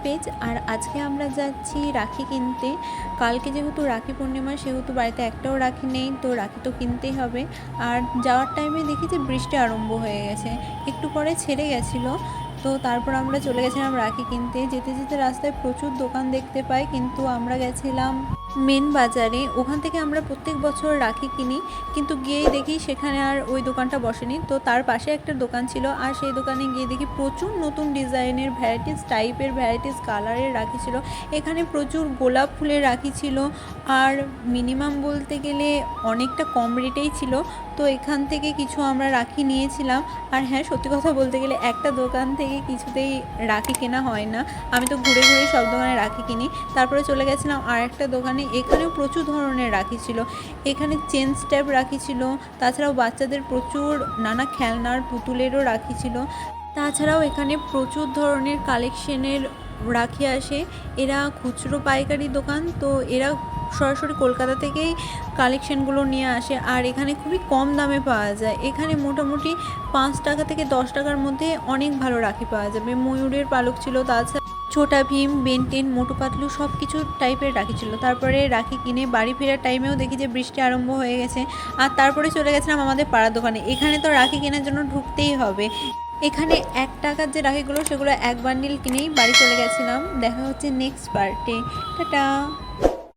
Page. আর আজকে আমরা যাচ্ছি রাখি কিনতে। কালকে যেহেতু রাখি পূর্ণিমা সেহেতু বাড়িতে একটাও রাখি নেই, তো রাখি তো কিনতেই হবে। আর যাওয়ার টাইমে দেখি যে বৃষ্টি আরম্ভ হয়ে গেছে, একটু পরে ছেড়ে গেছিলো। তো তারপর আমরা চলে গেছিলাম রাখি কিনতে। যেতে যেতে রাস্তায় প্রচুর দোকান দেখতে পাই, কিন্তু আমরা গেছিলাম মেন বাজারে। ওখান থেকে আমরা প্রত্যেক বছর রাখি কিনি, কিন্তু গিয়েই দেখি সেখানে আর ওই দোকানটা বসেনি। তো তার পাশে একটা দোকান ছিল, আর সেই দোকানে গিয়ে দেখি প্রচুর নতুন ডিজাইনের ভ্যারাইটিস টাইপের ভ্যারাইটিস কালারের রাখি ছিল। এখানে প্রচুর গোলাপ ফুলের রাখি ছিল, আর মিনিমাম বলতে গেলে অনেকটা কম রেটেই ছিল। তো এখান থেকে কিছু আমরা রাখি নিয়েছিলাম। আর হ্যাঁ, সত্যি কথা বলতে গেলে একটা দোকান থেকে কিছুতেই রাখি কেনা হয় না। আমি তো ঘুরে ঘুরে সব দোকানে রাখি কিনি। তারপরে চলে গেছিলাম আর একটা দোকানে, এখানেও প্রচুর ধরনের রাখি ছিল। এখানে চেন স্টেপ রাখি ছিল, তাছাড়াও বাচ্চাদের প্রচুর নানা খেলনার পুতুলেরও রাখি ছিল। তাছাড়াও এখানে প্রচুর ধরনের কালেকশনের রাখি আসে। এরা খুচরো পাইকারি দোকান, তো এরা সরাসরি কলকাতা থেকেই কালেকশনগুলো নিয়ে আসে। আর এখানে খুবই কম দামে পাওয়া যায়। এখানে মোটামুটি 5 টাকা থেকে 10 টাকার মধ্যে অনেক ভালো রাখি পাওয়া যাবে। ময়ূরের পালক ছিল, তাছাড়া ছোটা ভীম, বেনটেন, মোটু পাতলু সব কিছু টাইপের রাখি ছিল। তারপরে রাখি কিনে বাড়ি ফেরার টাইমেও দেখি যে বৃষ্টি আরম্ভ হয়ে গেছে। আর তারপরে চলে গেছিলাম আমাদের পাড়ার দোকানে। এখানে তো রাখি কেনার জন্য ঢুকতেই হবে। এখানে 1 টাকার যে রাখিগুলো সেগুলো এক বান্ডিল কিনেই বাড়ি চলে গেছিলাম। দেখা হচ্ছে নেক্সট পার্টে। টাটা।